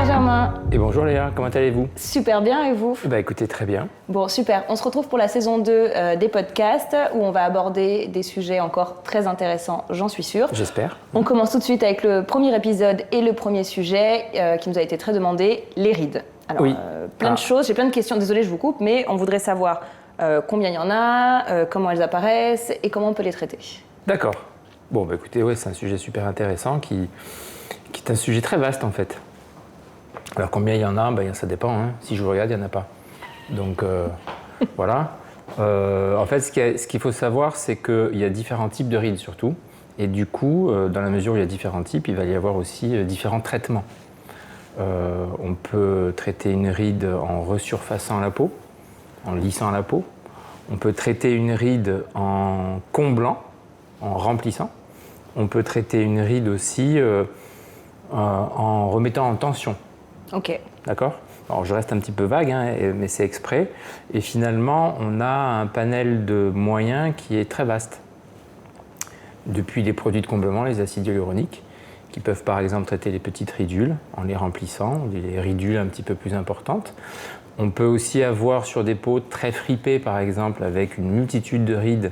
Benjamin. Et bonjour Léa, comment allez-vous? Super bien, et vous? Écoutez, très bien. Bon, super. On se retrouve pour la saison 2 des podcasts où on va aborder des sujets encore très intéressants, j'en suis sûre. J'espère. On commence tout de suite avec le premier épisode et le premier sujet qui nous a été très demandé, les rides. Alors, oui. Plein de choses, j'ai plein de questions, désolée je vous coupe, mais on voudrait savoir combien il y en a, comment elles apparaissent et comment on peut les traiter. D'accord. Bon, écoutez, ouais, c'est un sujet super intéressant qui est un sujet très vaste en fait. Alors combien il y en a, ça dépend. Hein. Si je vous regarde, il n'y en a pas. Donc voilà. En fait, ce qu'il faut savoir, c'est qu'il y a différents types de rides surtout. Et du coup, dans la mesure où il y a différents types, il va y avoir aussi différents traitements. On peut traiter une ride en resurfaçant la peau, en lissant la peau. On peut traiter une ride en comblant, en remplissant. On peut traiter une ride aussi en remettant en tension. Ok. D'accord ? Alors je reste un petit peu vague, hein, mais c'est exprès. Et finalement, on a un panel de moyens qui est très vaste. Depuis les produits de comblement, les acides hyaluroniques, qui peuvent par exemple traiter les petites ridules en les remplissant, les ridules un petit peu plus importantes. On peut aussi avoir sur des peaux très fripées, par exemple, avec une multitude de rides,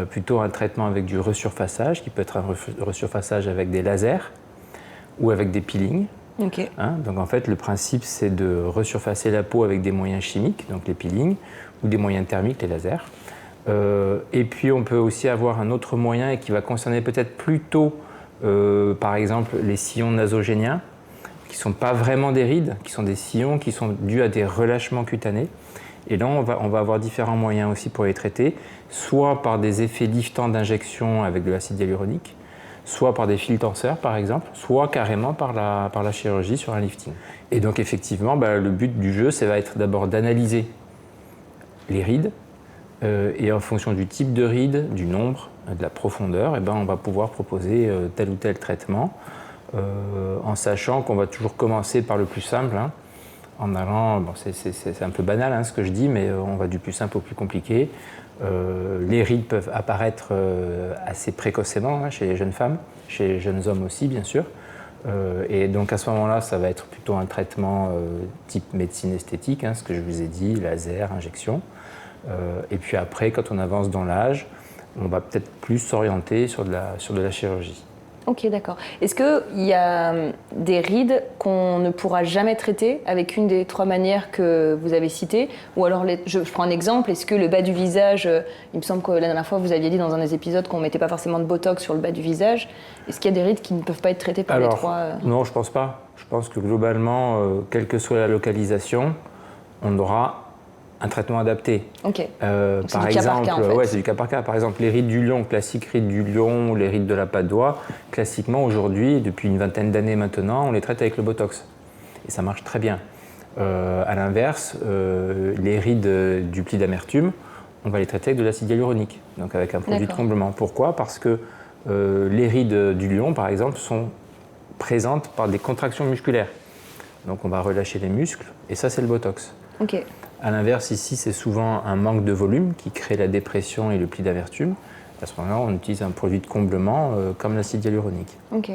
plutôt un traitement avec du resurfaçage, qui peut être un resurfaçage avec des lasers ou avec des peelings. Okay. Donc en fait, le principe, c'est de resurfacer la peau avec des moyens chimiques, donc les peelings, ou des moyens thermiques, les lasers. Et puis on peut aussi avoir un autre moyen qui va concerner peut-être plutôt, par exemple, les sillons nasogéniens, qui ne sont pas vraiment des rides, qui sont des sillons qui sont dus à des relâchements cutanés. Et là, on va avoir différents moyens aussi pour les traiter, soit par des effets liftants d'injection avec de l'acide hyaluronique, soit par des fils tenseurs par exemple, soit carrément par la chirurgie sur un lifting. Et donc effectivement, le but du jeu, ça va être d'abord d'analyser les rides, et en fonction du type de ride, du nombre, de la profondeur, on va pouvoir proposer tel ou tel traitement, en sachant qu'on va toujours commencer par le plus simple, en allant, c'est un peu banal ce que je dis, mais on va du plus simple au plus compliqué. Les rides peuvent apparaître assez précocement chez les jeunes femmes, chez les jeunes hommes aussi bien sûr. Et donc à ce moment-là, ça va être plutôt un traitement type médecine esthétique, ce que je vous ai dit, laser, injection. Et puis après, quand on avance dans l'âge, on va peut-être plus s'orienter sur de la chirurgie. Ok, d'accord. Est-ce qu'il y a des rides qu'on ne pourra jamais traiter avec une des 3 manières que vous avez citées? Ou alors, je prends un exemple, est-ce que le bas du visage, il me semble que la dernière fois vous aviez dit dans un des épisodes qu'on ne mettait pas forcément de botox sur le bas du visage, est-ce qu'il y a des rides qui ne peuvent pas être traitées par les 3 Non, je ne pense pas. Je pense que globalement, quelle que soit la localisation, on aura un traitement adapté. Ok. Par exemple, cas par cas, en fait. Ouais, c'est du cas par cas. Par exemple, les rides du lion, classiques rides du lion, ou les rides de la patte d'oie, classiquement aujourd'hui, depuis une vingtaine d'années maintenant, on les traite avec le botox. Et ça marche très bien. À l'inverse, les rides du pli d'amertume, on va les traiter avec de l'acide hyaluronique, donc avec un produit de comblement. Pourquoi ? Parce que les rides du lion, par exemple, sont présentes par des contractions musculaires. Donc on va relâcher les muscles, et ça, c'est le botox. Ok. À l'inverse, ici, c'est souvent un manque de volume qui crée la dépression et le pli d'amertume. À ce moment-là, on utilise un produit de comblement comme l'acide hyaluronique. Ok.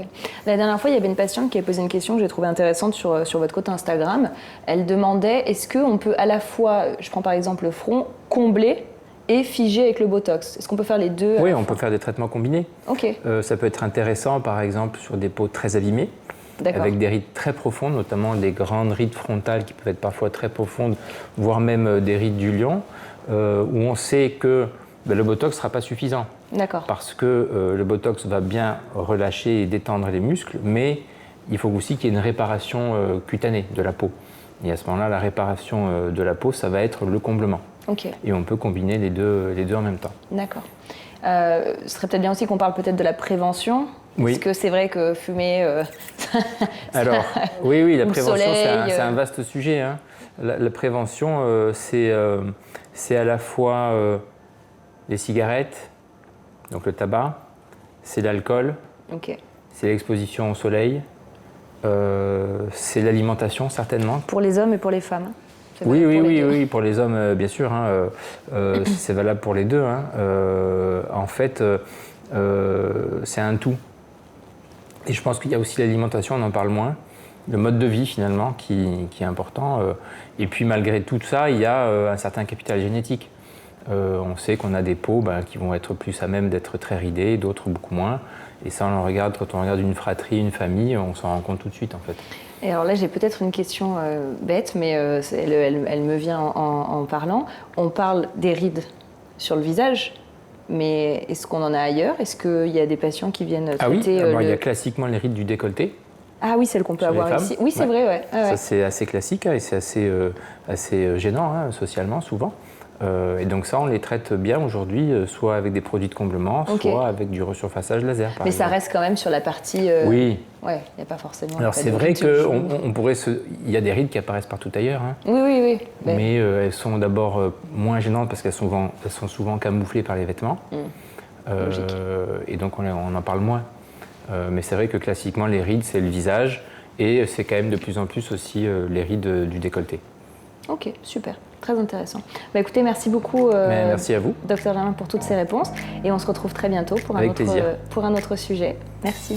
La dernière fois, il y avait une patiente qui a posé une question que j'ai trouvée intéressante sur votre compte Instagram. Elle demandait, est-ce qu'on peut à la fois, je prends par exemple le front, combler et figer avec le botox? Est-ce qu'on peut faire les deux? Oui, on peut faire des traitements combinés. Ok. Ça peut être intéressant, par exemple, sur des peaux très abîmées, avec des rides très profondes, notamment des grandes rides frontales qui peuvent être parfois très profondes, voire même des rides du lion, où on sait que le botox ne sera pas suffisant. D'accord. Parce que le botox va bien relâcher et détendre les muscles, mais il faut aussi qu'il y ait une réparation cutanée de la peau. Et à ce moment-là, la réparation de la peau, ça va être le comblement. Ok. Et on peut combiner les deux en même temps. D'accord. Ce serait peut-être bien aussi qu'on parle peut-être de la prévention. Oui. Parce que c'est vrai que fumer... Alors, oui, la prévention, soleil, c'est un vaste sujet. La prévention, c'est à la fois les cigarettes, donc le tabac, c'est l'alcool, c'est l'exposition au soleil, c'est l'alimentation certainement. Pour les hommes et pour les femmes. Oui, pour les hommes, bien sûr. C'est valable pour les deux. En fait, c'est un tout. Et je pense qu'il y a aussi l'alimentation, on en parle moins. le mode de vie finalement qui est important. Et puis malgré tout ça, il y a un certain capital génétique. On sait qu'on a des peaux qui vont être plus à même d'être très ridées, d'autres beaucoup moins. Et ça, on le regarde quand on regarde une fratrie, une famille, on s'en rend compte tout de suite en fait. Et alors là, j'ai peut-être une question bête, mais elle me vient en parlant. On parle des rides sur le visage, mais est-ce qu'on en a ailleurs? Est-ce qu'il y a des patients qui viennent traiter il y a classiquement les rides du décolleté. Ah oui, celles qu'on peut avoir ici. Oui, c'est vrai, ouais. Ça, c'est assez classique et c'est assez gênant socialement, souvent. Et donc ça, on les traite bien aujourd'hui, soit avec des produits de comblement, soit avec du resurfaçage laser, par exemple. Ça reste quand même sur la partie... Oui. Ouais, il n'y a pas forcément... Alors c'est vrai qu'on pourrait il y a des rides qui apparaissent partout ailleurs. Oui. Mais elles sont d'abord moins gênantes parce qu'elles sont souvent camouflées par les vêtements. Et donc on en parle moins. Mais c'est vrai que classiquement, les rides, c'est le visage. Et c'est quand même de plus en plus aussi les rides du décolleté. Ok, super. Très intéressant. Écoutez, merci beaucoup, merci à vous, Dr Germain, pour toutes ces réponses. Et on se retrouve très bientôt pour un autre sujet. Merci.